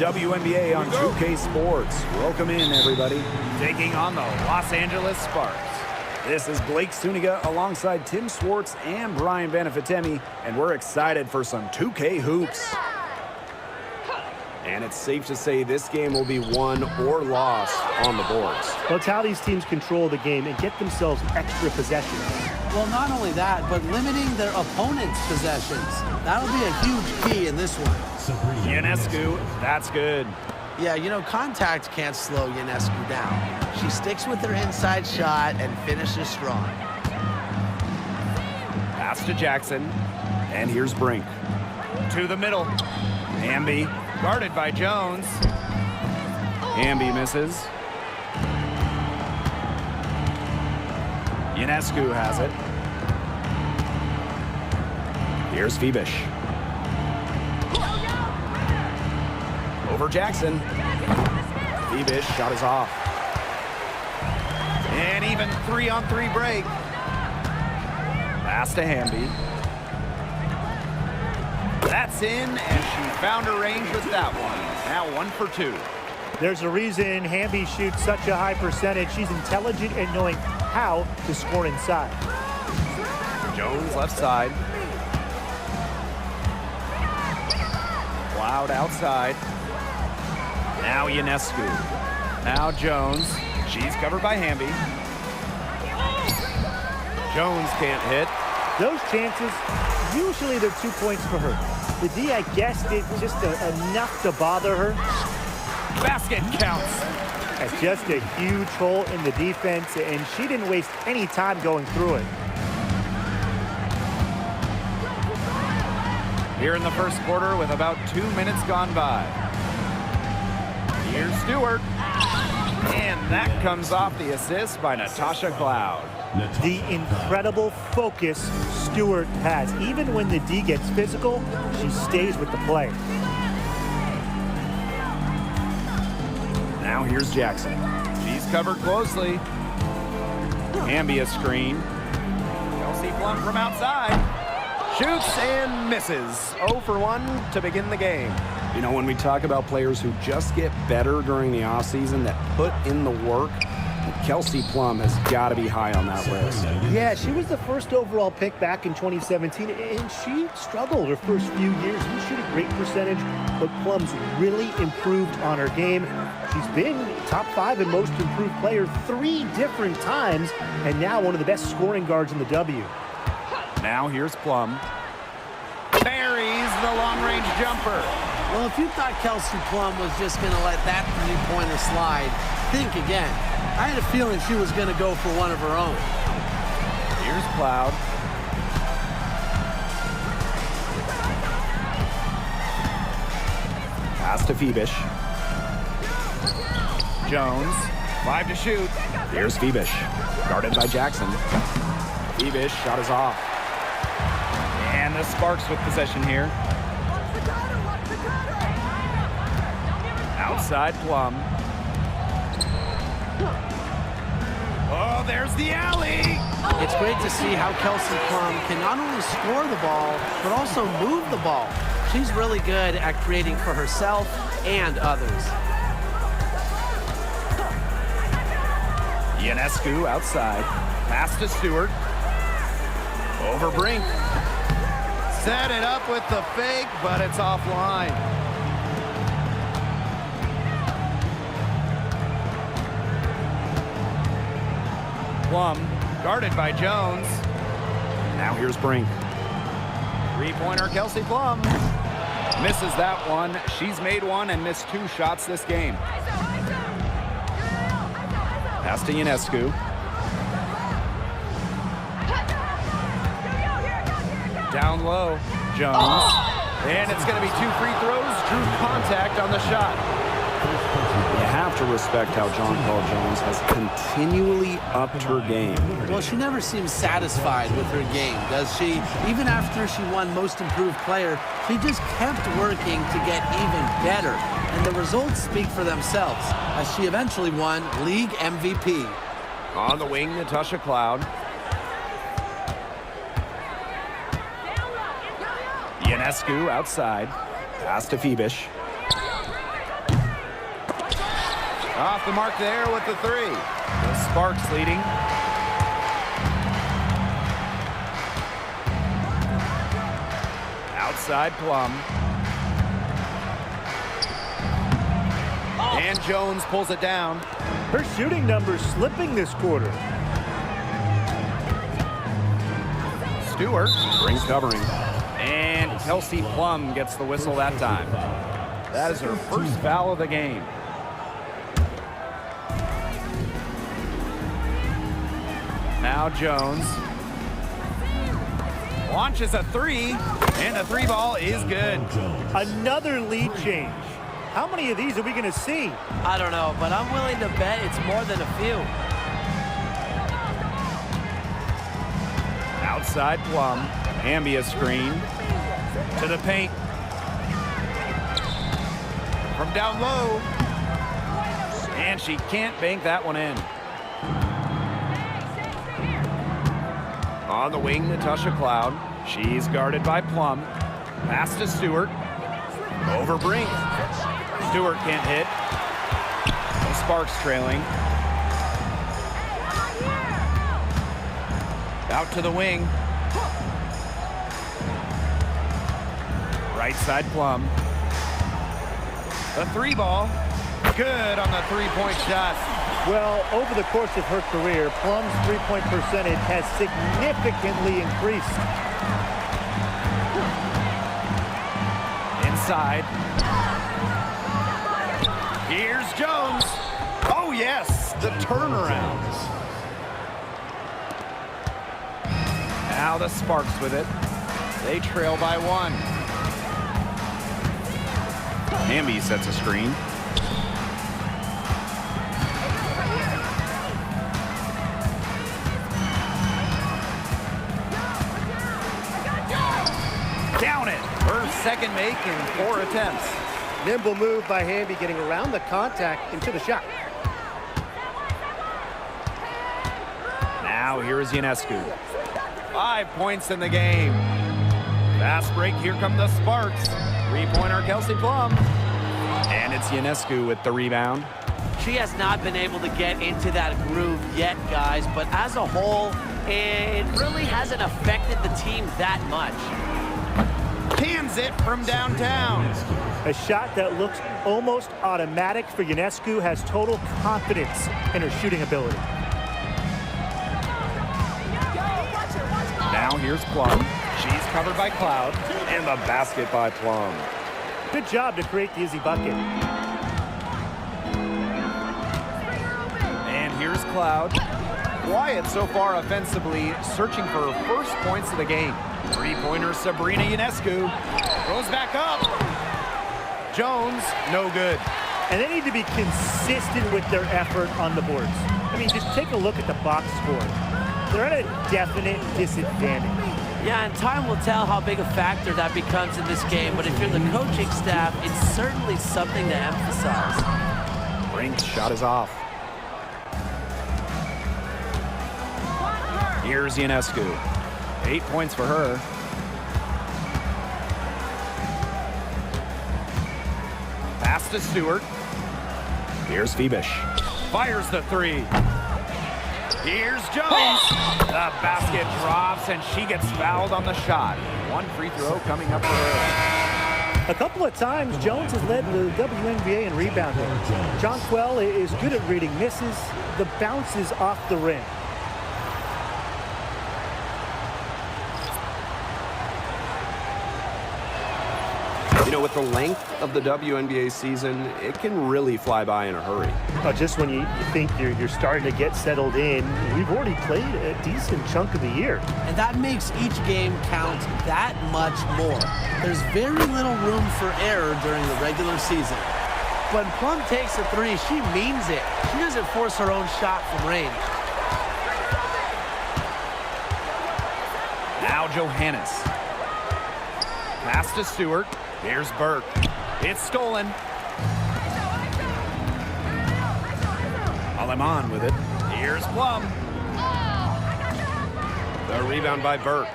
WNBA on 2K Sports. Welcome in, everybody. Taking on the Los Angeles Sparks. This is Blake Suniga alongside Tim Swartz and Brian Banafitemi, and we're excited for some 2K hoops. And it's safe to say this game will be won or lost on the boards. Well, it's how these teams control the game and get themselves extra possessions. Well, not only that, but limiting their opponent's possessions. That'll be a huge key in this one. Ionescu, that's good. Yeah, you know, contact can't slow Ionescu down. She sticks with her inside shot and finishes strong. Pass to Jackson. And here's Brink. To the middle. Hamby, guarded by Jones. Hamby misses. Ionescu has it. Here's Phoebish. Over Jackson. Phoebish shot is off. And even 3-on-3 break. Pass to Hamby. That's in, and she found her range with that one. Now 1 for 2. There's a reason Hamby shoots such a high percentage. She's intelligent and knowing how to score inside. Jones left side. Cloud outside. Now Ionescu. Now Jones. She's covered by Hamby. Jones can't hit. Those chances, usually they're 2 points for her. The D, I guess, did just enough to bother her. Basket counts. That's just a huge hole in the defense, and she didn't waste any time going through it. Here in the first quarter with about 2 minutes gone by. Here's Stewart. And that comes off the assist by Natasha Cloud. The incredible focus Stewart has. Even when the D gets physical, she stays with the play. Now here's Jackson. She's covered closely. Hamby a screen. Kelsey Plum from outside. Shoots and misses. 0 for 1 to begin the game. You know, when we talk about players who just get better during the offseason, that put in the work, Kelsey Plum has got to be high on that list. Yeah, she was the first overall pick back in 2017, and she struggled her first few years. She shoot a great percentage, but Plum's really improved on her game. She's been top 5 in most improved player 3 different times, and now one of the best scoring guards in the W. Now here's Plum. Buries the long-range jumper. Well, if you thought Kelsey Plum was just going to let that three-pointer slide, think again. I had a feeling she was going to go for one of her own. Here's Cloud. Pass to Phoebish. Jones, 5 to shoot. Here's Phoebish, guarded by Jackson. Phoebish, shot is off. And the Sparks with possession here. Outside Plum. Oh, there's the alley. It's great to see how Kelsey Plum can not only score the ball, but also move the ball. She's really good at creating for herself and others. Ionescu outside. Pass to Stewart. Over Brink. Set it up with the fake, but it's offline. Plum, guarded by Jones. Now here's Brink. Three-pointer Kelsey Plum. Misses that one. She's made one and missed 2 shots this game. Pass to Ionescu. Down low, Jones. And it's going to be 2 free throws. Drew contact on the shot. You have to respect how John-Paul Jones has continually upped her game. Well, she never seems satisfied with her game, does she? Even after she won Most Improved Player, she just kept working to get even better. And the results speak for themselves, as she eventually won League MVP. On the wing, Natasha Cloud. Ionescu outside. Pass to Phoebish. Off the mark there with the three. The Sparks leading. Outside Plum. And Jones pulls it down. Her shooting numbers slipping this quarter. Stewart brings covering. And Kelsey Plum gets the whistle that time. That is her first foul of the game. Now Jones launches a three, and the three ball is good. Another lead change. How many of these are we going to see? I don't know, but I'm willing to bet it's more than a few. Outside Plum, Ambia screen to the paint. From down low, and she can't bank that one in. On the wing, Natasha Cloud. She's guarded by Plum. Pass to Stewart. Over Brink. Stewart can't hit. The Sparks trailing. Out to the wing. Right side Plum. The three ball. Good on the three-point shot. Well, over the course of her career, Plum's three-point percentage has significantly increased. Inside. Here's Jones. Oh, yes, the turnaround. Now the Sparks with it. They trail by one. Hamby sets a screen. Down it. Her second make in 4 attempts. Nimble move by Hamby, getting around the contact into the shot. Now here is Ionescu. 5 points in the game. Fast break. Here come the Sparks. Three-pointer Kelsey Plum. And it's Ionescu with the rebound. She has not been able to get into that groove yet, guys, but as a whole, it really hasn't affected the team that much. Cans it from downtown. A shot that looks almost automatic for Ionescu, has total confidence in her shooting ability. Now here's Plum. She's covered by Cloud. And the basket by Plum. Good job to create the easy bucket. And here's Cloud. Quiet so far offensively, searching for her first points of the game. Three-pointer Sabrina Ionescu goes back up. Jones, no good. And they need to be consistent with their effort on the boards. I mean, just take a look at the box score. They're at a definite disadvantage. Yeah, and time will tell how big a factor that becomes in this game, but if you're the coaching staff, it's certainly something to emphasize. Brink's shot is off. Here's Ionescu. 8 points for her. Pass to Stewart. Here's Phoebish. Fires the three. Here's Jones. The basket drops, and she gets fouled on the shot. One free throw coming up for her. A couple of times, Jones has led the WNBA in rebounding. Jonquel is good at reading misses, the bounces off the rim. You know, with the length of the WNBA season, it can really fly by in a hurry. Just when you think you're starting to get settled in, we've already played a decent chunk of the year. And that makes each game count that much more. There's very little room for error during the regular season. When Plum takes a three, she means it. She doesn't force her own shot from range. Now Johannes. Pass to Stewart. Here's Burke. It's stolen. Aleman with it. Here's Plum. The rebound by Burke.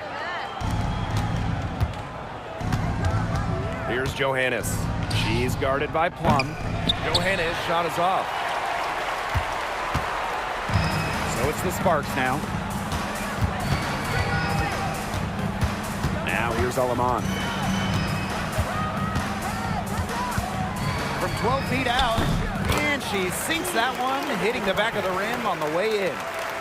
Here's Johannes. She's guarded by Plum. Johannes' shot is off. So it's the Sparks now. Now here's Alaman. From 12 feet out, and she sinks that one, hitting the back of the rim on the way in.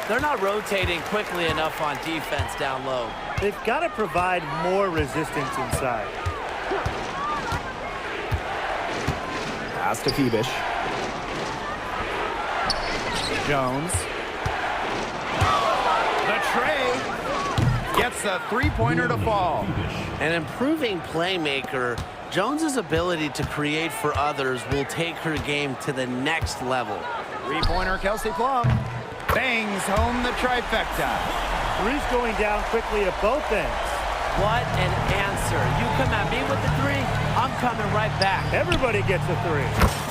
They're not rotating quickly enough on defense down low. They've got to provide more resistance inside. Pass to Kebish. Jones. The tray gets a three-pointer to fall. An improving playmaker, Jones's ability to create for others will take her game to the next level. Three-pointer Kelsey Plum. Bangs home the trifecta. Three's going down quickly at both ends. What an answer. You come at me with the three, I'm coming right back. Everybody gets a three.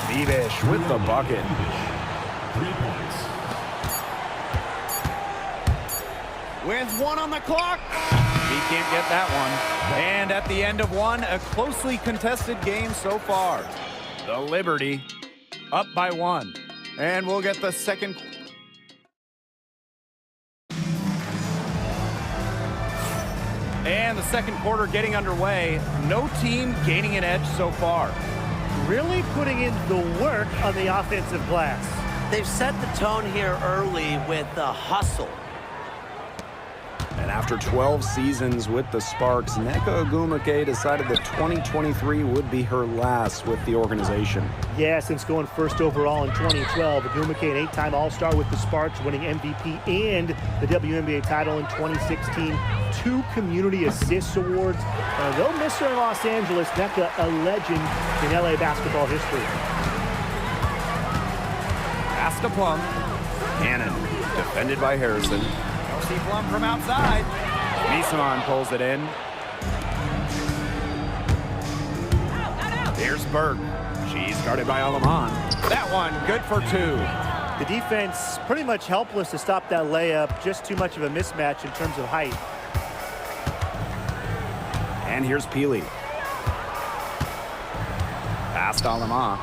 Kebish with the bucket. 3 points. With one on the clock. He can't get that one. And at the end of one, a closely contested game so far. The Liberty up by one. And we'll get the second. And the second quarter getting underway. No team gaining an edge so far. Really putting in the work on the offensive glass. They've set the tone here early with the hustle. And after 12 seasons with the Sparks, Nneka Ogwumike decided that 2023 would be her last with the organization. Yeah, since going first overall in 2012, Ogwumike, an 8-time All-Star with the Sparks, winning MVP and the WNBA title in 2016, 2 Community Assists Awards. They'll miss her in Los Angeles. Nneka, a legend in LA basketball history. Pass to Plum. Cannon, defended by Harrison. Kelsey Plum from outside. Misaman pulls it in. Here's Burke. She's guarded by Alaman. That one good for 2. The defense pretty much helpless to stop that layup. Just too much of a mismatch in terms of height. And here's Peely. Pass to Alaman.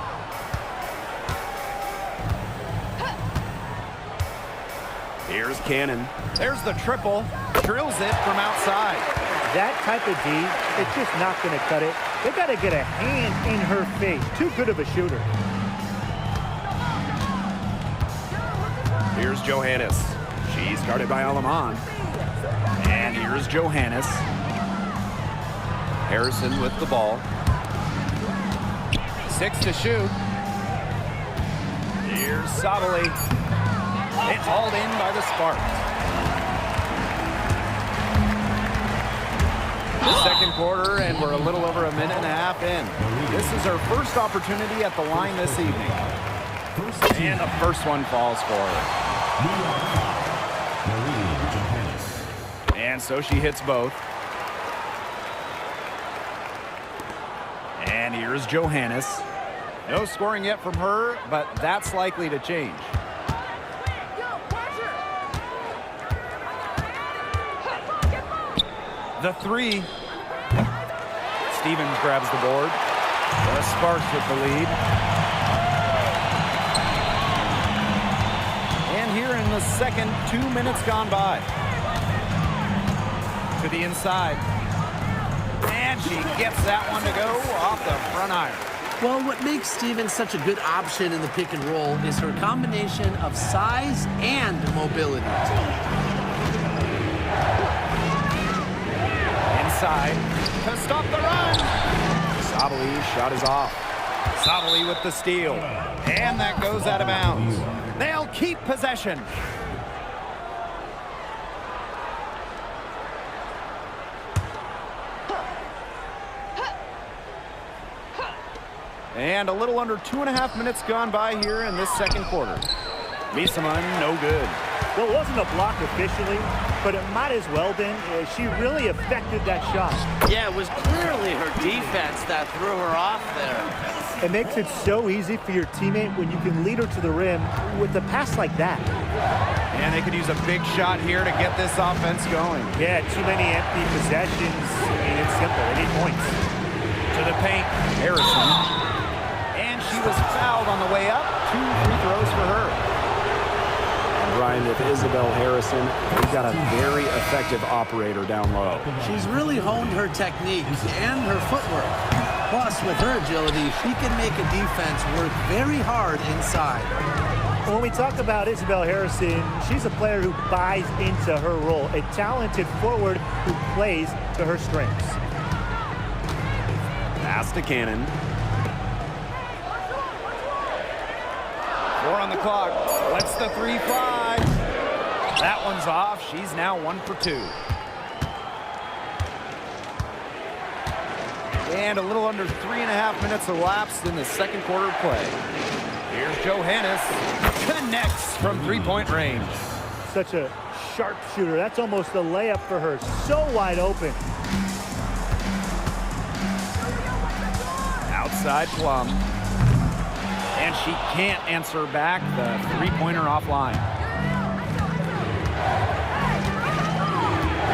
Here's Cannon. There's the triple. Drills it from outside. That type of D, it's just not going to cut it. They got to get a hand in her face. Too good of a shooter. Here's Johannes. She's guarded by Alaman. And here's Johannes. Harrison with the ball. 6 to shoot. Here's Sabali. It's hauled in by the Sparks. Second quarter, and we're a little over a minute and a half in. This is her first opportunity at the line this evening. And the first one falls for her. And so she hits both. And here's Johannes. No scoring yet from her, but that's likely to change. The 3. Stevens grabs the board. The Sparks with the lead. And here in the second, 2 minutes gone by. To the inside. And she gets that one to go off the front iron. Well, what makes Stevens such a good option in the pick and roll is her combination of size and mobility. Inside to stop the run. Sabali's shot is off. Sabali with the steal. And that goes out of bounds. They'll keep possession. And a little under 2.5 minutes gone by here in this second quarter. Misaman, no good. Well, it wasn't a block officially, but it might as well been. She really affected that shot. Yeah, it was clearly her defense that threw her off there. It makes it so easy for your teammate when you can lead her to the rim with a pass like that. And they could use a big shot here to get this offense going. Yeah, too many empty possessions. I mean, it's simple. They need points. To the paint, Harrison. And she was fouled on the way up. 2 free throws for her. And Ryan, with Isabel Harrison, we've got a very effective operator down low. She's really honed her technique and her footwork. Plus, with her agility, she can make a defense work very hard inside. When we talk about Isabel Harrison, she's a player who buys into her role, a talented forward who plays to her strengths. Pass to Cannon. 4 on the clock. Lets the 3 fly. That one's off. She's now 1 for 2. And a little under 3.5 minutes elapsed in the second quarter of play. Here's Johannes. Connects from 3-point range. Such a sharp shooter. That's almost a layup for her. So wide open. Outside Plum. And she can't answer back the 3-pointer offline.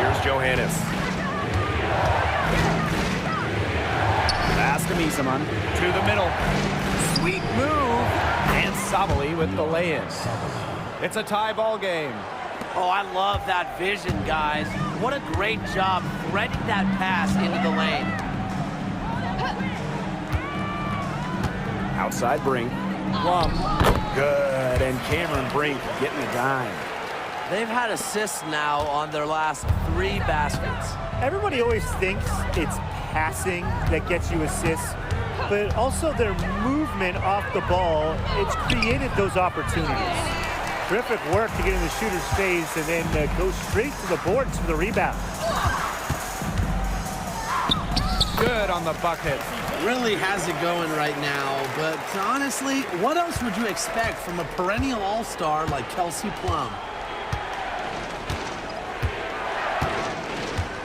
Here's Johannes. Pass to Miesemann. To the middle. Sweet move. And Sabali with the lay-in. It's a tie ball game. Oh, I love that vision, guys. What a great job threading that pass into the lane. Outside Brink. Plum. Good. And Cameron Brink getting a dime. They've had assists now on their last 3 baskets. Everybody always thinks it's passing that gets you assists, but also their movement off the ball, it's created those opportunities. Terrific work to get in the shooter's face and then go straight to the boards for the rebound. Good on the bucket. Really has it going right now, but honestly, what else would you expect from a perennial all-star like Kelsey Plum?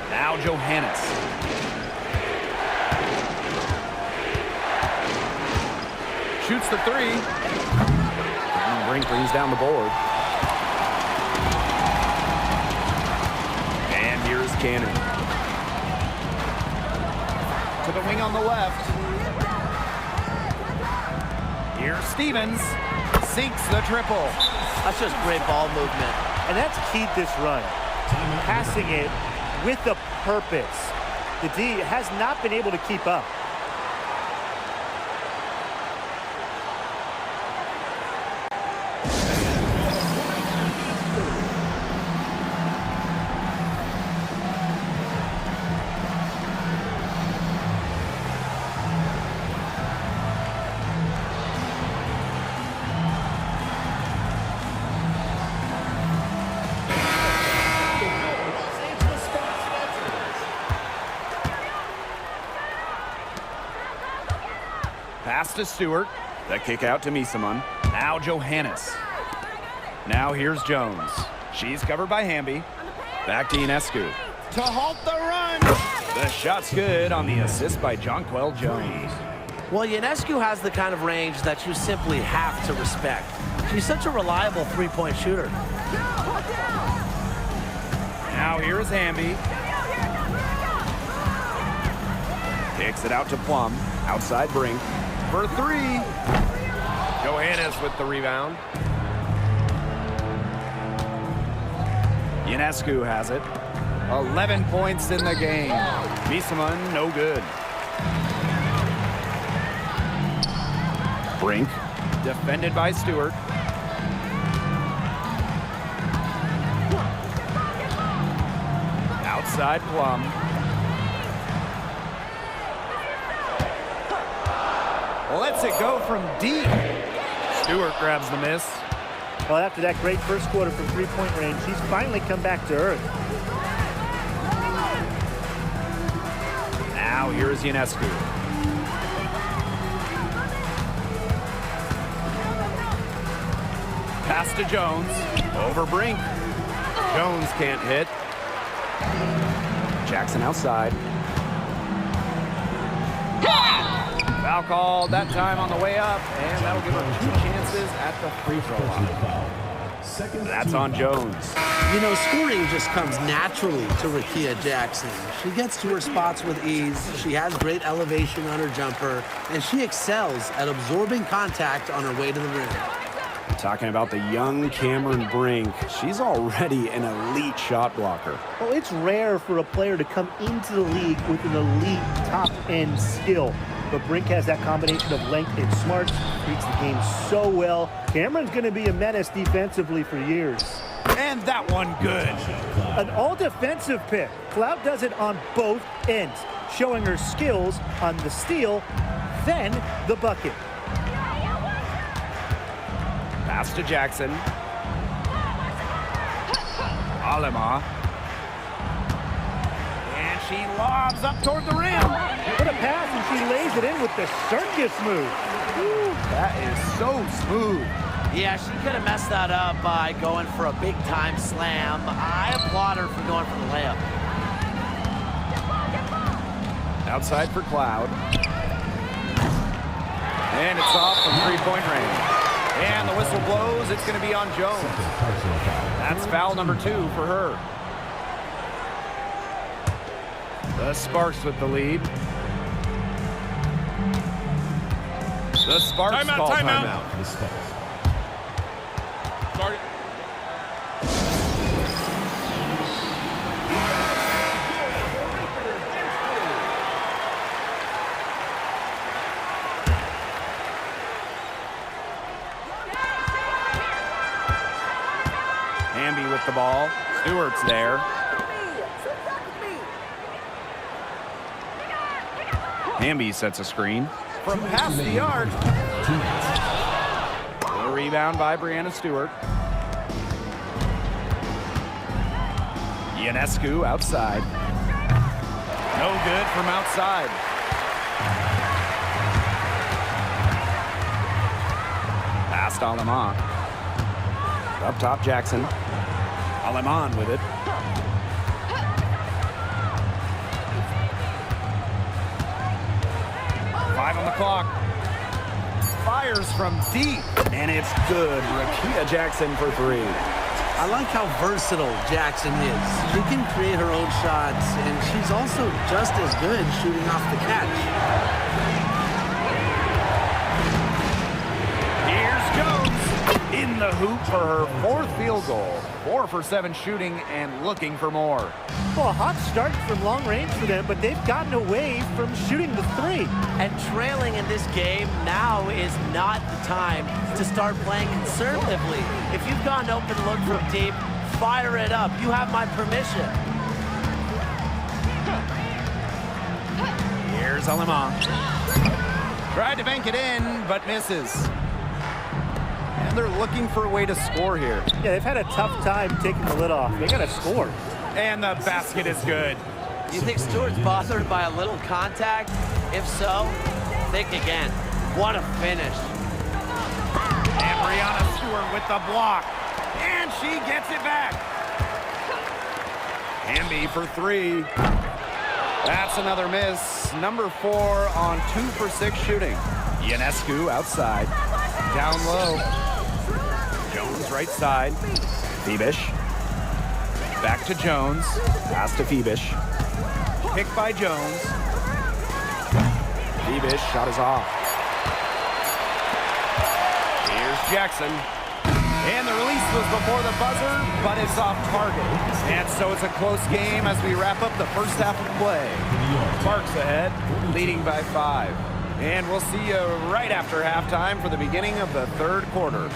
Now Johannes. Shoots the 3. And Brink brings down the board. And here's Cannon. To the wing on the left. Here's Stevens. Sinks the triple. That's just great ball movement. And that's keyed this run. Passing it with a purpose. The D has not been able to keep up. Pass to Stewart. The kick out to Miesemann. Now Johannes. Now here's Jones. She's covered by Hamby. Back to Ionescu. To halt the run. The shot's good on the assist by Jonquel Jones. Well, Ionescu has the kind of range that you simply have to respect. She's such a reliable 3-point shooter. Now here's Hamby. Kicks it out to Plum. Outside Brink. For 3. Johannes with the rebound. Ionescu has it. 11 points in the game. Miesemann, no good. Brink. Defended by Stewart. Outside Plum. Lets it go from deep. Stewart grabs the miss. Well, after that great first quarter from 3-point range, she's finally come back to earth. Now here's Ionescu. Pass to Jones. Over Brink. Jones can't hit. Jackson outside. Foul called that time on the way up, and that'll give her 2 chances at the free throw line. That's on Jones. You know, scoring just comes naturally to Rickea Jackson. She gets to her spots with ease, she has great elevation on her jumper, and she excels at absorbing contact on her way to the rim. Talking about the young Cameron Brink, she's already an elite shot blocker. Well, it's rare for a player to come into the league with an elite top-end skill. But Brink has that combination of length and smarts, reads the game so well. Cameron's going to be a menace defensively for years. And that one good. An all-defensive pick. Cloud does it on both ends, showing her skills on the steal, then the bucket. Pass to Jackson. Alema. And she lobs up toward the rim. What a pass, and she lays it in with the circus move. Woo, that is so smooth. Yeah, she could have messed that up by going for a big-time slam. I applaud her for going for the layup. Outside for Cloud. And it's off from three-point range. And the whistle blows. It's going to be on Jones. That's foul number 2 for her. The Sparks with the lead. The Sparks call timeout. Start it. Hamby with the ball. Stewart's there. Hamby sets a screen from past the arc. A rebound by Brianna Stewart. Ionescu outside. No good from outside. Past Aleman. Up top, Jackson. Aleman with it. Five on the clock. Fires from deep, and it's good. Rakia Jackson for 3. I like how versatile Jackson is. She can create her own shots, and she's also just as good shooting off the catch. Here's Jones in the hoop for her 4th field goal. 4 for 7 shooting and looking for more. Well, a hot start from long range for them, but they've gotten away from shooting the 3. And trailing in this game now is not the time to start playing conservatively. If you've got an open look from deep, fire it up. You have my permission. Here's Alema. Tried to bank it in, but misses. And they're looking for a way to score here. Yeah, they've had a tough time taking the lid off. They got to score. And the basket is good. Do you think Stewart's bothered by a little contact? If so, think again. What a finish. And Brianna Stewart with the block. And she gets it back. Hamby for 3. That's another miss. Number 4 on 2 for 6 shooting. Ionescu outside. Down low. Jones right side. Phoebish. Back to Jones. Pass to Phoebish. Pick by Jones. Phoebish, shot is off. Here's Jackson. And the release was before the buzzer, but it's off target. And so it's a close game as we wrap up the first half of play. Sparks ahead, leading by 5. And we'll see you right after halftime for the beginning of the 3rd quarter.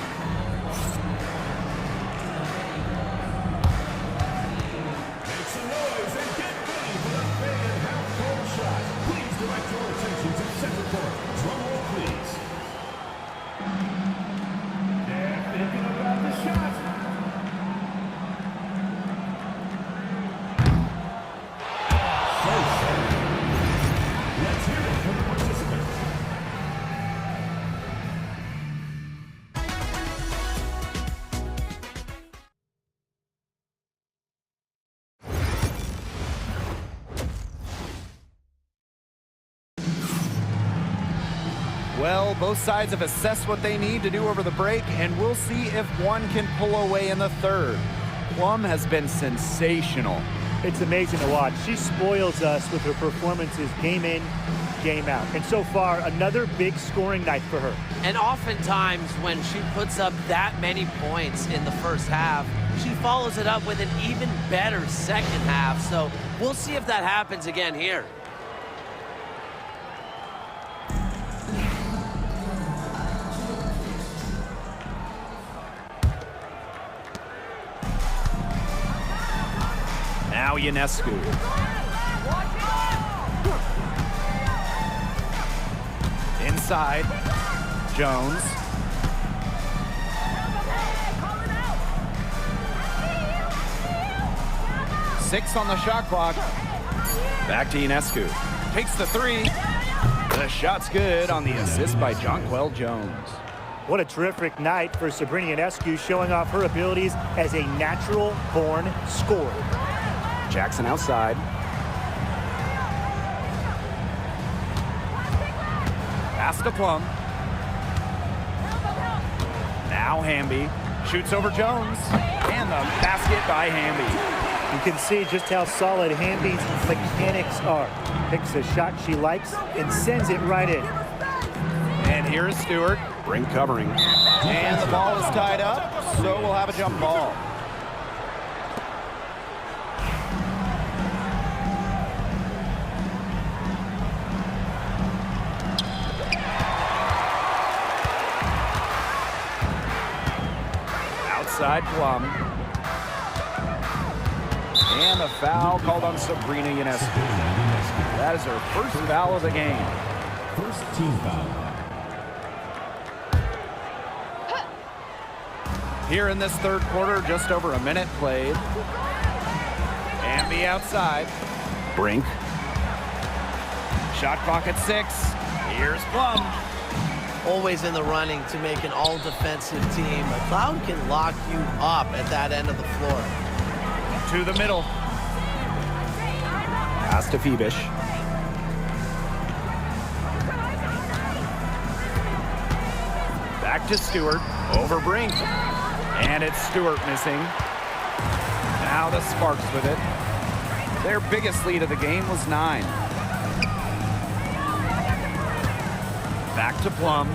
Make some noise and get ready for the big and half-court shot. Please direct your attention to center court. Drum roll, please. They're thinking about the shot. Let's hear it from the participants. Well, both sides have assessed what they need to do over the break, and we'll see if one can pull away in the 3rd. Plum has been sensational. It's amazing to watch. She spoils us with her performances game in, game out. And so far, another big scoring night for her. And oftentimes when she puts up that many points in the first half, she follows it up with an even better second half. So we'll see if that happens again here. Now Ionescu. Inside, Jones. Six on the shot clock. Back to Ionescu. Takes the three. The shot's good on the assist by Jonquel Jones. What a terrific night for Sabrina Ionescu, showing off her abilities as a natural-born scorer. Jackson outside. Pass to Plum. Now Hamby shoots over Jones. And the basket by Hamby. You can see just how solid Hamby's mechanics are. Picks a shot she likes and sends it right in. And here is Stewart. Brink covering. And the ball is tied up, so we'll have a jump ball. Outside Plum. And a foul called on Sabrina Ionescu. That is her first foul of the game. First team foul. Here in this third quarter, just over a minute played. Hamby outside. Brink. Shot clock at 6. Here's Plum. Always in the running to make an all-defensive team. McLeod can lock you up at that end of the floor. To the middle. Pass to Phoebish. Back to Stewart. Over Brink. And it's Stewart missing. Now the Sparks with it. Their biggest lead of the game was 9. Back to Plum.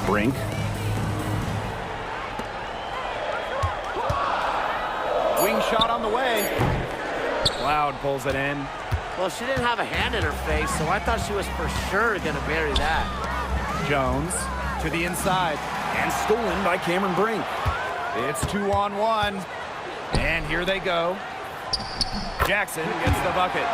Brink. Wing shot on the way. Cloud pulls it in. Well, she didn't have a hand in her face, so I thought she was for sure going to bury that. Jones to the inside. And stolen by Cameron Brink. It's 2-on-1. And here they go. Jackson gets the bucket.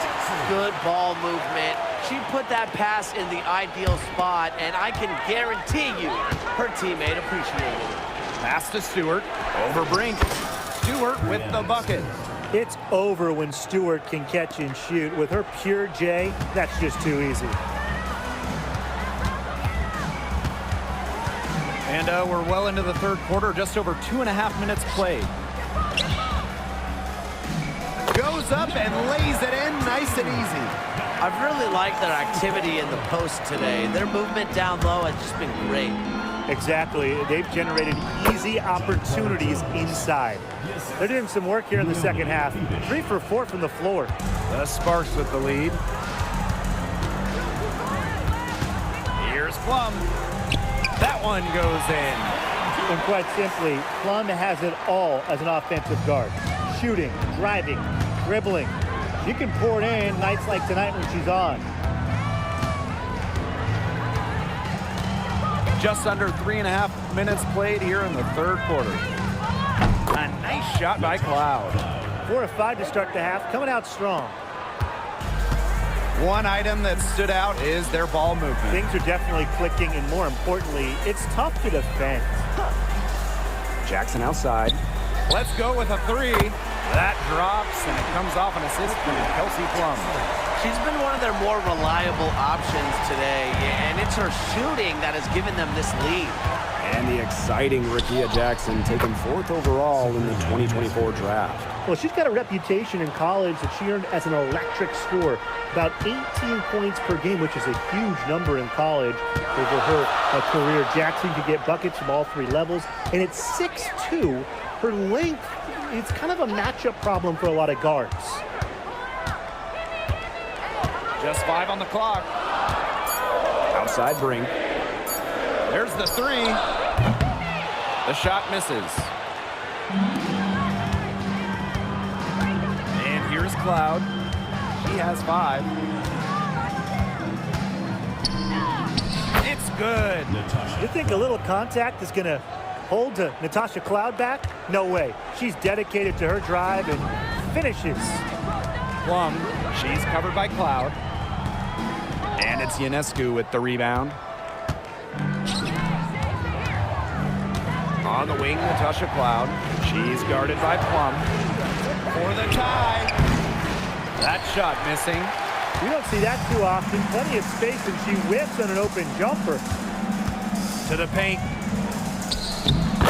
Good ball movement. She put that pass in the ideal spot, and I can guarantee you her teammate appreciated it. Pass to Stewart. Over Brink. Stewart with the bucket. It's over when Stewart can catch and shoot. With her pure J, that's just too easy. And we're well into the third quarter, just over 2.5 minutes played. Goes up and lays it in nice and easy. I've really liked their activity in the post today. Their movement down low has just been great. Exactly. They've generated easy opportunities inside. They're doing some work here in the second half. 3 for 4 from the floor. The Sparks with the lead. Here's Plum. That one goes in. And quite simply, Plum has it all as an offensive guard. Shooting, driving, dribbling. She can pour it in nights like tonight when she's on. Just under 3.5 minutes played here in the third quarter. A nice shot by Cloud. 4 of 5 to start the half, coming out strong. One item that stood out is their ball movement. Things are definitely clicking, and more importantly, it's tough to defend. Jackson outside. Let's go with a 3. That drops, and it comes off an assist from Kelsey Plum. She's been one of their more reliable options today, and it's her shooting that has given them this lead. And the exciting Rickea Jackson taken 4th overall in the 2024 draft. Well, she's got a reputation in college that she earned as an electric scorer. About 18 points per game, which is a huge number in college over her career. Jackson could get buckets from all 3 levels, and at 6'2", her length it's kind of a matchup problem for a lot of guards. Just 5 on the clock. Outside Brink. There's the 3. The shot misses. And here's Cloud. She has 5. It's good. You think a little contact is going to hold Natasha Cloud back? No way. She's dedicated to her drive and finishes. Plum, she's covered by Cloud. And it's Ionescu with the rebound. On the wing, Natasha Cloud. She's guarded by Plum. For the tie. That shot missing. You don't see that too often. Plenty of space, and she whips on an open jumper. To the paint.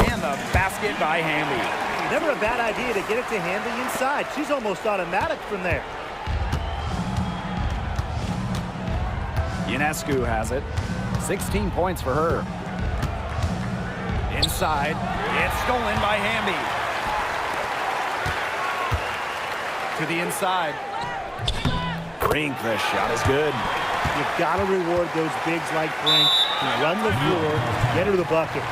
And the basket by Hamby. Never a bad idea to get it to Hamby inside. She's almost automatic from there. Ionescu has it. 16 points for her. Inside. It's stolen by Hamby. To the inside. Brink, the shot is good. You've got to reward those bigs like Brink. Run the floor, get her the bucket.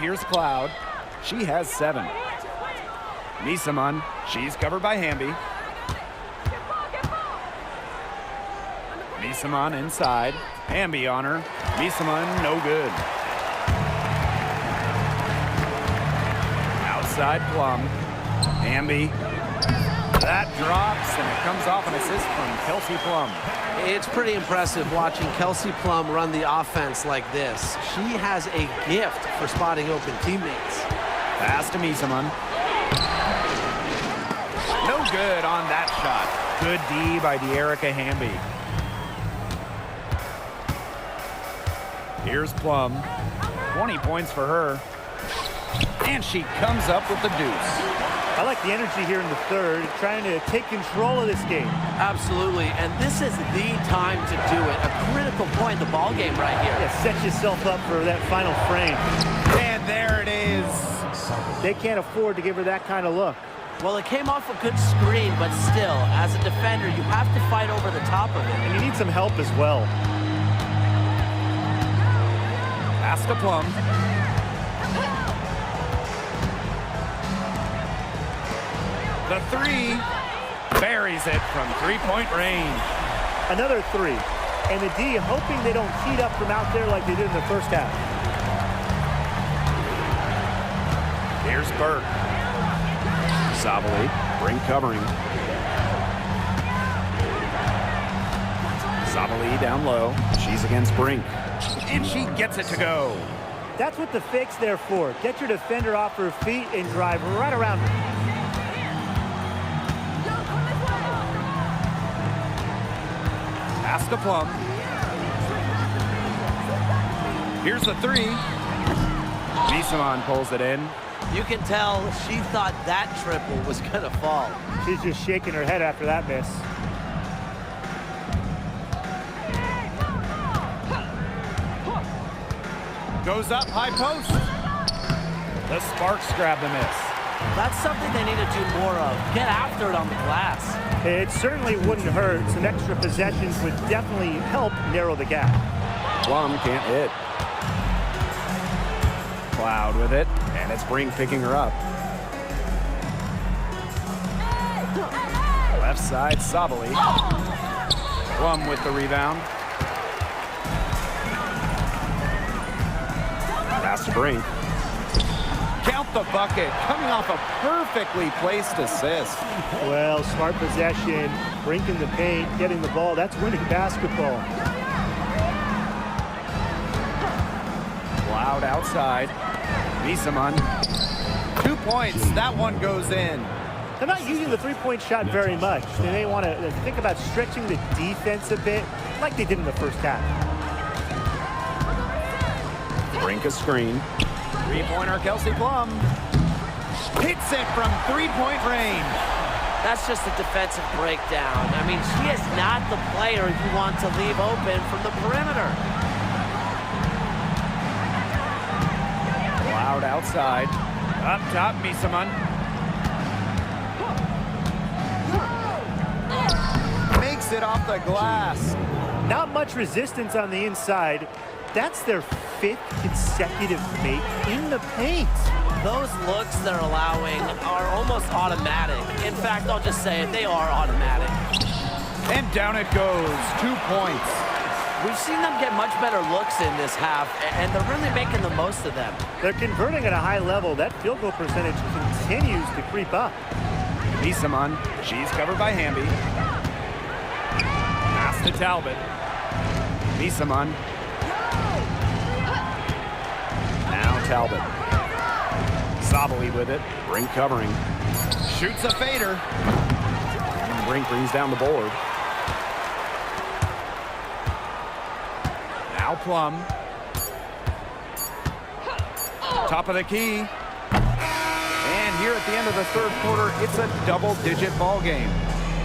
Here's Cloud. She has 7. Misaman, she's covered by Hamby. Misaman inside. Hamby on her. Misaman, no good. Outside Plum. Hamby. That drops, and it comes off an assist from Kelsey Plum. It's pretty impressive watching Kelsey Plum run the offense like this. She has a gift for spotting open teammates. Pass to Misaman. No good on that shot. Good D by De'Erica Hamby. Here's Plum. 20 points for her. And she comes up with the deuce. I like the energy here in the third, trying to take control of this game. Absolutely, and this is the time to do it. A critical point in the ball game right here. Yeah, set yourself up for that final frame. And there it is. They can't afford to give her that kind of look. Well, it came off a good screen, but still, as a defender, you have to fight over the top of it. And you need some help as well. Pass to Plum. The 3 buries it from 3-point range. Another 3. And the D hoping they don't heat up from out there like they did in the first half. Here's Burke. Sabali, Brink covering. Sabali down low. She's against Brink. And she gets it to go. That's what the fake's there for. Get your defender off her feet and drive right around her. Pass to Plum. Here's the 3. Misaman pulls it in. You can tell she thought that triple was going to fall. She's just shaking her head after that miss. Goes up, high post. The Sparks grab the miss. That's something they need to do more of. Get after it on the glass. It certainly wouldn't hurt. Some extra possessions would definitely help narrow the gap. Plum can't hit. Cloud with it. And it's Brink picking her up. Left side, Sabali. Plum with the rebound. Pass to Brink. Count the bucket, coming off a perfectly placed assist. Well, smart possession, breaking the paint, getting the ball. That's winning basketball. Loud outside. Misaman. 2 points. That one goes in. They're not using the three-point shot very much. They may want to think about stretching the defense a bit, like they did in the first half. Brink a screen. Three-pointer Kelsey Plum. Hits it from three-point range. That's just a defensive breakdown. I mean, she is not the player you want to leave open from the perimeter. Loud outside. Up top, Misaman. Makes it off the glass. Not much resistance on the inside. That's their 5th consecutive make in the paint. Those looks they're allowing are almost automatic. In fact, I'll just say it, they are automatic. And down it goes. 2 points. We've seen them get much better looks in this half, and they're really making the most of them. They're converting at a high level. That field goal percentage continues to creep up. Misaman. She's covered by Hamby. Pass to Talbot. Misaman. Now Talbot. Sabali with it. Brink covering. Shoots a fader. Brink brings down the board. Now Plum. Top of the key. And here at the end of the third quarter, it's a double-digit ball game.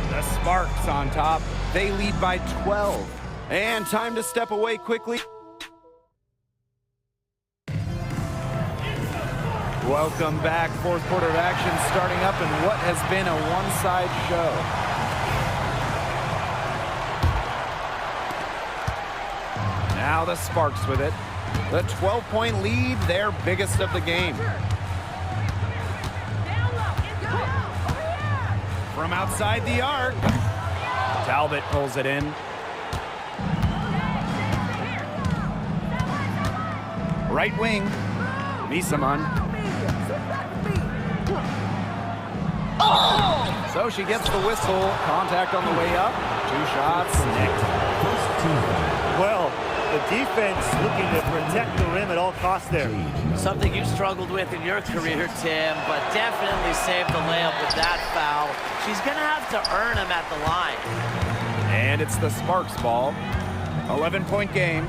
The Sparks on top. They lead by 12. And time to step away quickly. Welcome back. Fourth quarter of action starting up in what has been a one-side show. Now the Sparks with it. The 12-point lead, their biggest of the game. From outside the arc. Talbot pulls it in. Right wing. Misaman. So she gets the whistle. Contact on the way up. 2 shots. Nicked. Well, the defense looking to protect the rim at all costs there. Something you struggled with in your career, Tim, but definitely saved the layup with that foul. She's going to have to earn him at the line. And it's the Sparks ball. 11-point game.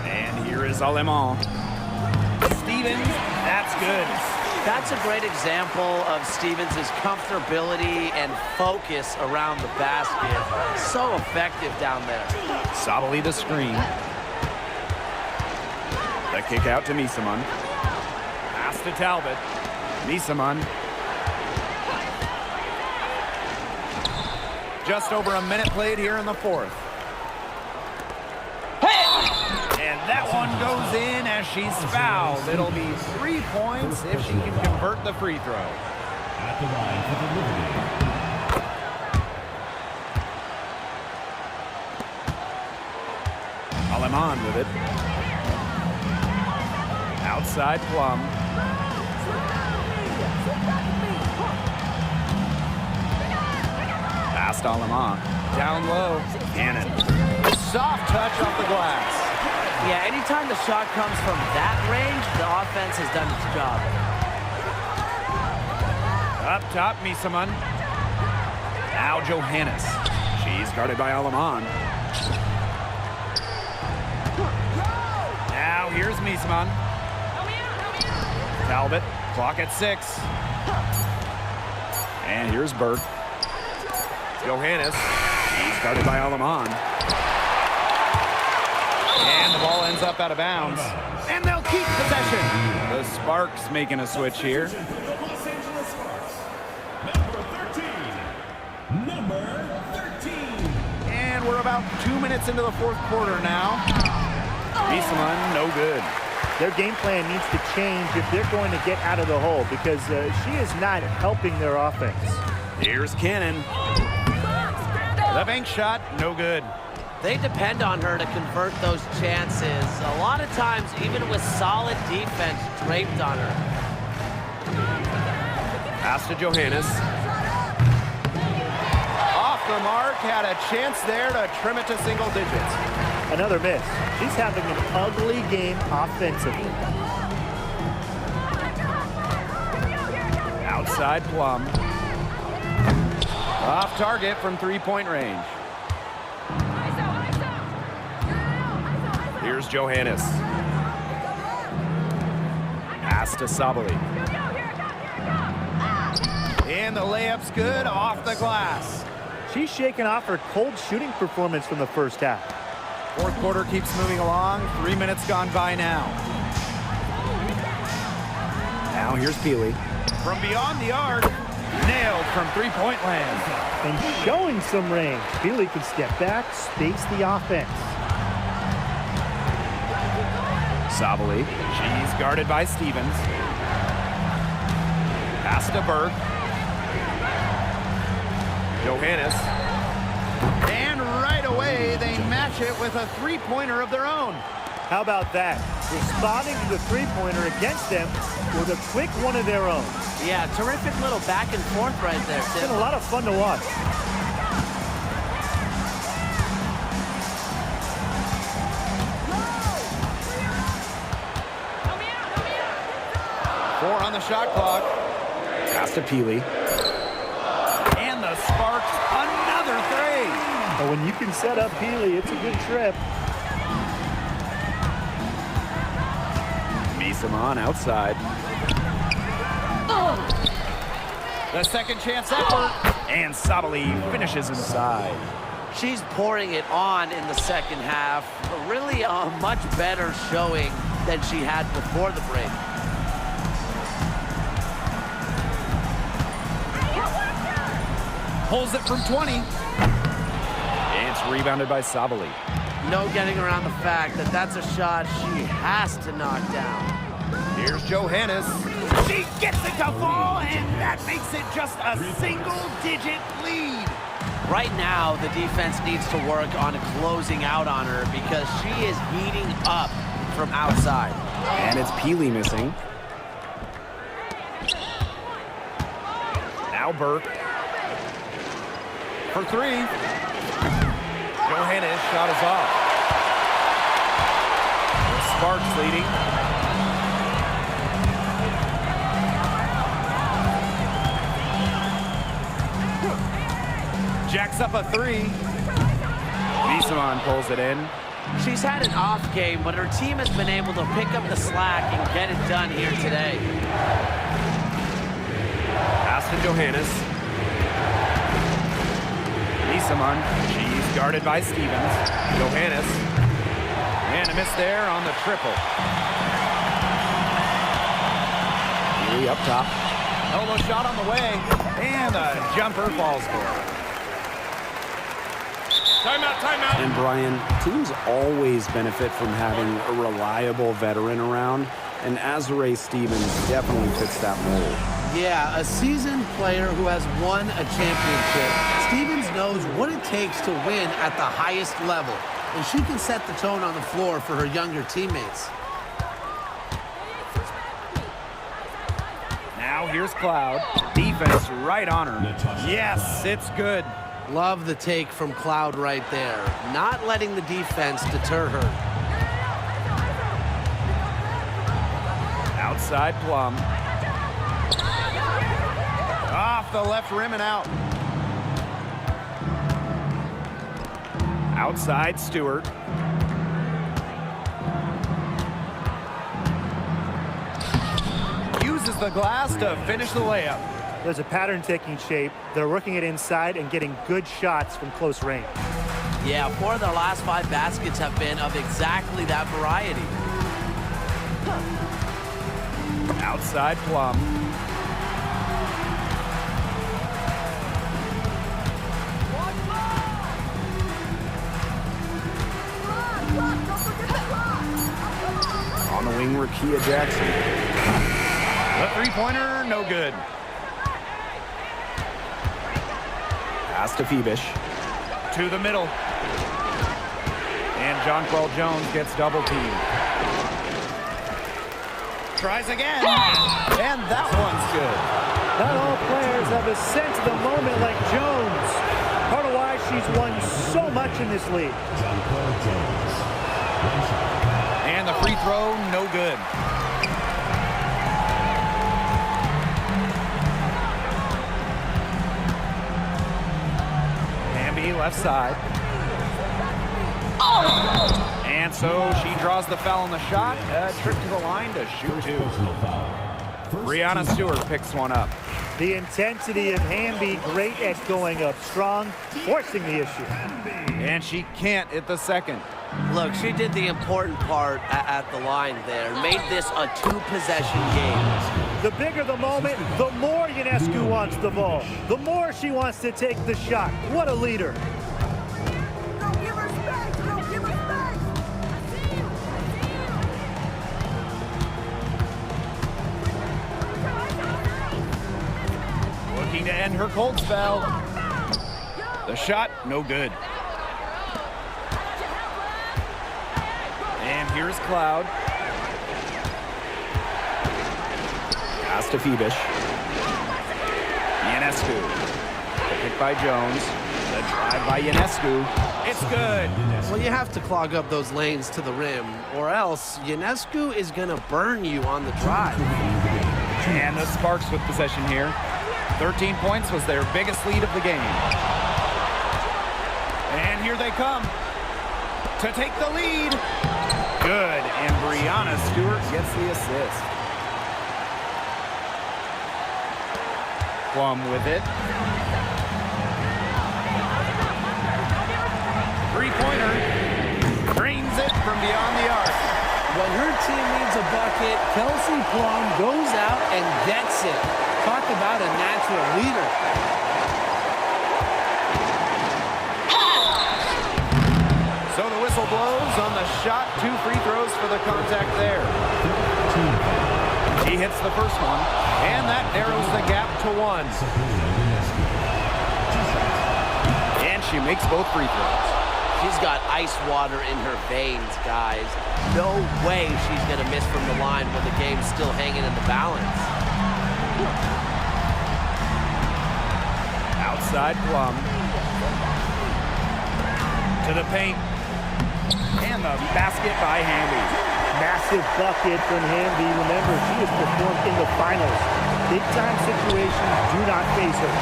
And here is Alemán. Stevens, that's good. That's a great example of Stevens' comfortability and focus around the basket. So effective down there. Sabali the screen. The kick out to Misaman. Pass to Talbot. Misaman. Just over a minute played here in the fourth. And that one goes in as she's fouled. It'll be 3 points if she can convert the free throw. At the line for the Liberty. Alemán with it. Outside Plum. Past Alemán. Down low. Cannon. Soft touch off the glass. Yeah, anytime the shot comes from that range, the offense has done its job. Up top, Misaman. Now Johannes. She's guarded by Alemán. Now here's Misaman. Talbot, clock at 6. And here's Burke. Johannes. He's guarded by Alemán. And the ball ends up out of bounds. And they'll keep possession. The Sparks making a switch here. Number 13. And we're about 2 minutes into the fourth quarter now. Misaman, no good. Their game plan needs to change if they're going to get out of the hole because she is not helping their offense. Here's Cannon. The bank shot, no good. They depend on her to convert those chances. A lot of times, even with solid defense draped on her. Pass to Johannes. Off the mark, had a chance there to trim it to single digits. Another miss. She's having an ugly game offensively. Outside Plum. Off target from three-point range. Here's Johannes. Pass to Sabali. And the layup's good off the glass. She's shaking off her cold shooting performance from the first half. Fourth quarter keeps moving along. 3 minutes gone by now. Now here's Peely. From beyond the arc, nailed from three-point land. And showing some range. Peely can step back, space the offense. Sabali. She's guarded by Stevens. Pass to Burke. Johannes. And right away, they match it with a three-pointer of their own. How about that? Responding to the three-pointer against them with a quick one of their own. Yeah, terrific little back and forth right there, It's Tim. been a lot of fun to watch. Four on the shot clock. Pass to Peely. And the Sparks, another three. But when you can set up Peely, it's a good trip. Misamon outside. The second chance effort. And Sabali finishes inside. She's pouring it on in the second half. Really a much better showing than she had before the break. Pulls it from 20. It's rebounded by Sabali. No getting around the fact that that's a shot she has to knock down. Here's Johannes. She gets it to fall, and that makes it just a single-digit lead. Right now, the defense needs to work on closing out on her because she is heating up from outside. And it's Peely missing. Now Burke. For three. Johannes' shot is off. The Sparks leading. Jacks up a three. Misamon pulls it in. She's had an off game, but her team has been able to pick up the slack and get it done here today. Pass to Johannes. Misamon, she's guarded by Stevens. Johannes. And a miss there on the triple. Peely up top. Elbow shot on the way. And a jumper falls for her. Timeout, timeout. And Brian, teams always benefit from having a reliable veteran around, and Azurá Stevens definitely fits that mold. Yeah, a seasoned player who has won a championship. Stevens knows what it takes to win at the highest level, and she can set the tone on the floor for her younger teammates. Now here's Cloud. Defense right on her. Yes, it's good. Love the take from Cloud right there. Not letting the defense deter her. Outside Plum. Off the left rim and out. Outside Stewart. Uses the glass to finish the layup. There's a pattern taking shape. They're working it inside and getting good shots from close range. Yeah, 4 of their last 5 baskets have been of exactly that variety. Outside Plum. On the wing, Rakia Jackson. The three-pointer, no good. Pass to Phoebish. To the middle. And Jonquel Jones gets double teamed. Tries again, and that one's good. Not all players have a sense of the moment like Jones. Part of why she's won so much in this league. And the free throw, no good. Hamby left side. And so she draws the foul on the shot. A trip to the line to shoot two. Brianna Stewart picks one up. The intensity of Hamby, great at going up strong, forcing the issue. And she can't hit the second. Look, she did the important part at the line there. Made this a two-possession game. The bigger the moment, the more Ionescu wants the ball. The more she wants to take the shot. What a leader. Looking to end her cold spell. The shot, no good. And here's Cloud. Pass to Phoebish. Ionescu. The pick by Jones. The drive by Ionescu. It's good. Well, you have to clog up those lanes to the rim, or else Ionescu is going to burn you on the drive. And the Sparks with possession here. 13 points was their biggest lead of the game. And here they come to take the lead. Good, and Brianna Stewart gets the assist. Plum with it. Three-pointer. Drains it from beyond the arc. When her team needs a bucket, Kelsey Plum goes out and gets it. Talk about a natural leader. So the whistle blows on the shot. 2 free throws for the contact there. She hits the first one, and that narrows the gap to 1. And she makes both free throws. She's got ice water in her veins, guys. No way she's going to miss from the line when the game's still hanging in the balance. Outside Plum. To the paint. And the basket by Hamby. Massive bucket from Hamby. Remember, she has performed in the finals. Big-time situations do not face her.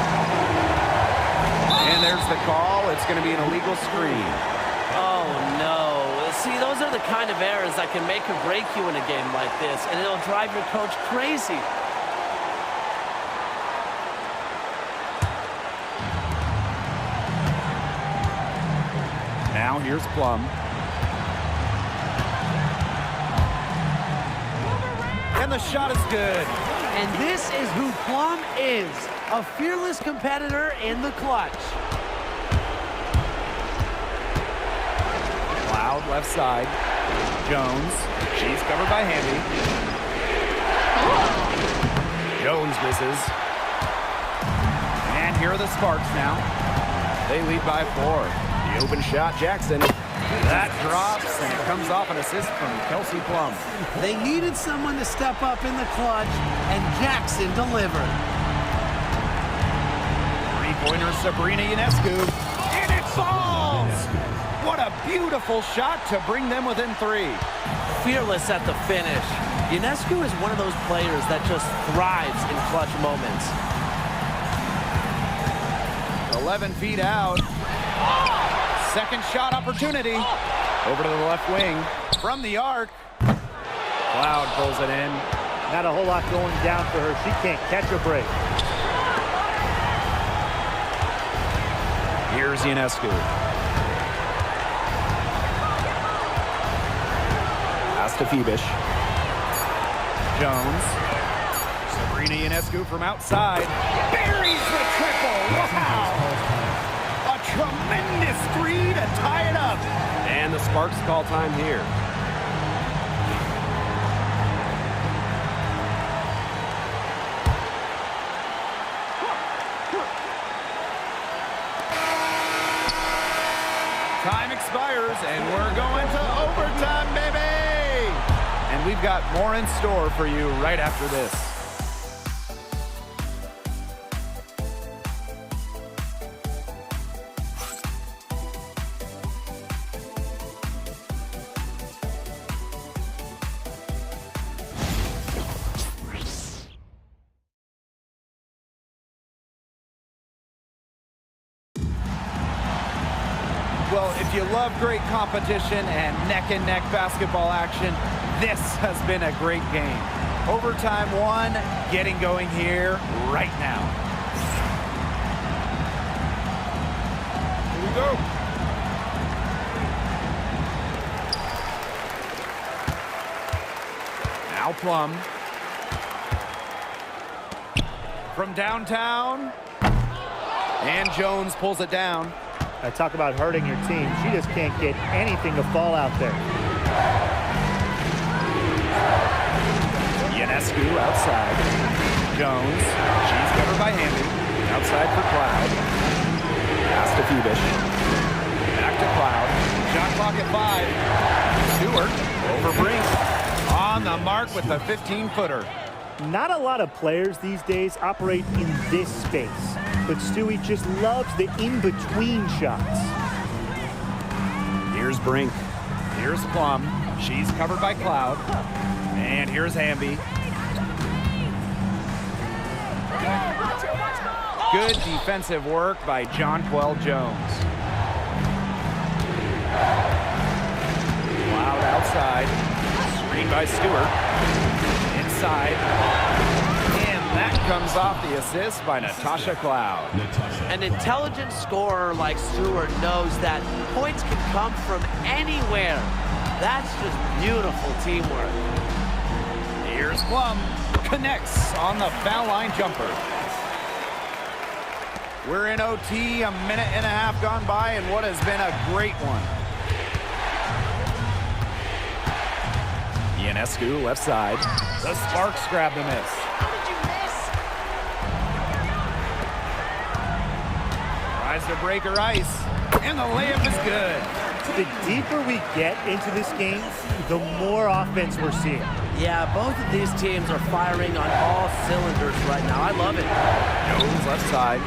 And there's the call. It's going to be an illegal screen. Oh, no. See, those are the kind of errors that can make or break you in a game like this, and it'll drive your coach crazy. Now here's Plum. And the shot is good. And this is who Plum is, a fearless competitor in the clutch. Cloud left side. Jones. She's covered by Hamby. Jones misses. And here are the Sparks now. They lead by 4. The open shot, Jackson. That drops, and it comes off an assist from Kelsey Plum. They needed someone to step up in the clutch, and Jackson delivered. Three-pointer Sabrina Ionescu. And it falls! What a beautiful shot to bring them within 3. Fearless at the finish. Ionescu is one of those players that just thrives in clutch moments. 11 feet out. Second shot opportunity. Over to the left wing. From the arc. Cloud pulls it in. Not a whole lot going down for her. She can't catch a break. Here's Ionescu. Pass to Phoebish. Jones. Sabrina Ionescu from outside. Buries the triple. Wow! A tremendous 3 to tie it up. And the Sparks call time here. Time expires, and we're going to overtime, baby! And we've got more in store for you right after this. Well, if you love great competition and neck-and-neck basketball action, this has been a great game. Overtime 1, getting going here right now. Here we go. Now Plum. From downtown. And Jones pulls it down. I talk about hurting your team. She just can't get anything to fall out there. Ionescu outside. Jones. She's covered by Hamby. Outside for Cloud. Pass to Phoebish. Back to Cloud. Shot clock at 5. Stewart over Brink. On the mark with the 15-footer. Not a lot of players these days operate in this space, but Stewie just loves the in-between shots. Here's Brink. Here's Plum. She's covered by Cloud. And here's Hamby. Good defensive work by Jonquel Jones. Cloud outside. Screen by Stewart. Inside. And that comes off the assist by Natasha Cloud. An intelligent scorer like Stewart knows that points can come from anywhere. That's just beautiful teamwork. Here's Plum. Connects on the foul line jumper. We're in OT, a minute and a half gone by, and what has been a great one. Ionescu left side. The Sparks grab the miss. How did you miss? Tries to break her ice, and the layup is good. The deeper we get into this game, the more offense we're seeing. Yeah, both of these teams are firing on all cylinders right now. I love it. Jones left side.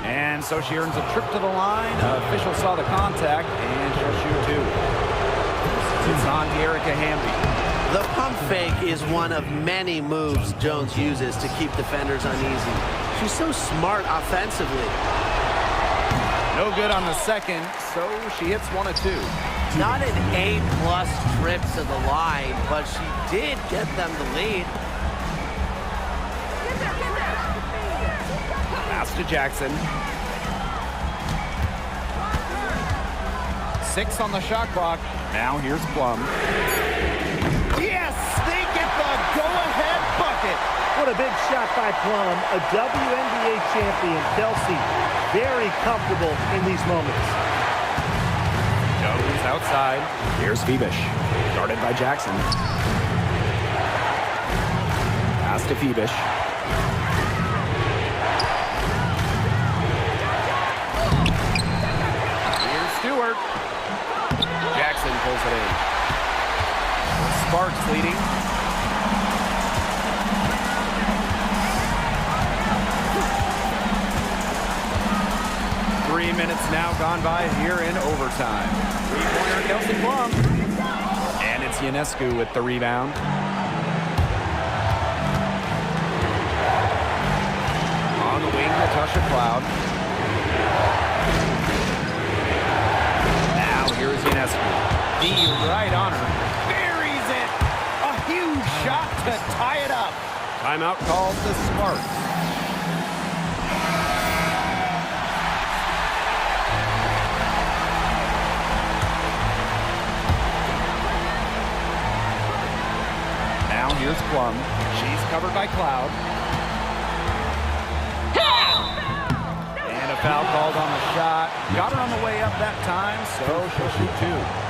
And so she earns a trip to the line. Official saw the contact, and she'll shoot 2. It's on to Erica Hamby. The pump fake is one of many moves Jones uses to keep defenders uneasy. She's so smart offensively. No good on the second, so she hits 1 of 2. Not an A-plus trip to the line, but she did get them the lead. Pass to Jackson. 6 on the shot clock. Now here's Plum. Yes, they get the go-ahead bucket. What a big shot by Plum, a WNBA champion. Kelsey, very comfortable in these moments. Jones outside. Here's Phoebish. Guarded by Jackson. Pass to Phoebish. Here's Stewart. Jackson pulls it in. Sparks leading. Three minutes now gone by here in overtime. Three-pointer Kelsey Plum. And it's Ionescu with the rebound. On the wing, Natasha Cloud. Now here's Ionescu. D right on her. Buries it. A huge shot to tie it up. Timeout called the Sparks. Now here's Plum. She's covered by Cloud. And a foul called on the shot. Got her on the way up that time, so she'll shoot 2.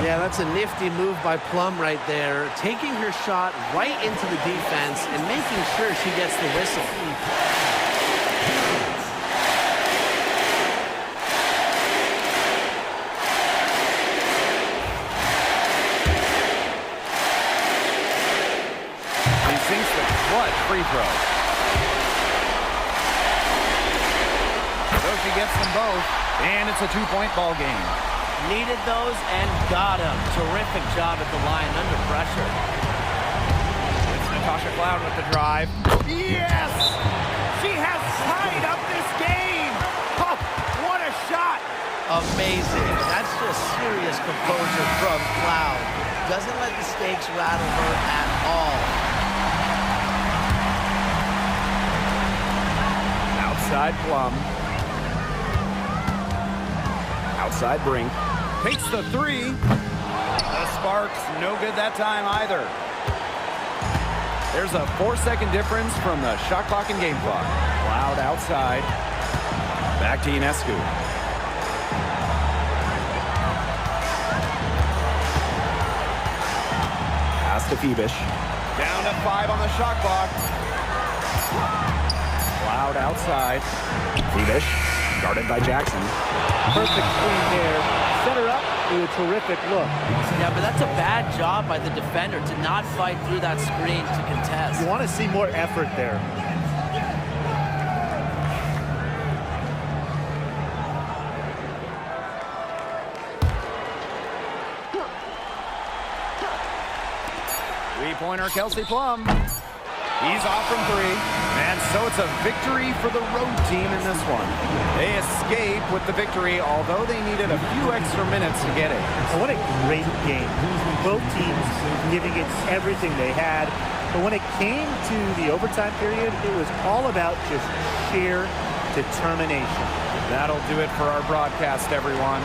Yeah, that's a nifty move by Plum right there, taking her shot right into the defense and making sure she gets the whistle. free throw. So she gets them both, and it's a 2-point ball game. Needed those and got them. Terrific job at the line under pressure. It's Natasha Cloud with the drive. Yes! She has tied up this game. Oh, what a shot! Amazing. That's just serious composure from Cloud. Doesn't let the stakes rattle her at all. Outside Plum. Outside Brink. Takes the three. The Sparks, no good that time either. There's a 4-second difference from the shot clock and game clock. Cloud outside. Back to Ionescu. Pass to Phoebish. Down to 5 on the shot clock. Cloud outside. Phoebish, guarded by Jackson. Perfect screen there. Set her up with a terrific look. Yeah, but that's a bad job by the defender to not fight through that screen to contest. You want to see more effort there. Three-pointer Kelsey Plum. He's off from 3. And so it's a victory for the road team in this one. They escape with the victory, although they needed a few extra minutes to get it. What a great game. Both teams giving it everything they had. But when it came to the overtime period, it was all about just sheer determination. That'll do it for our broadcast, everyone.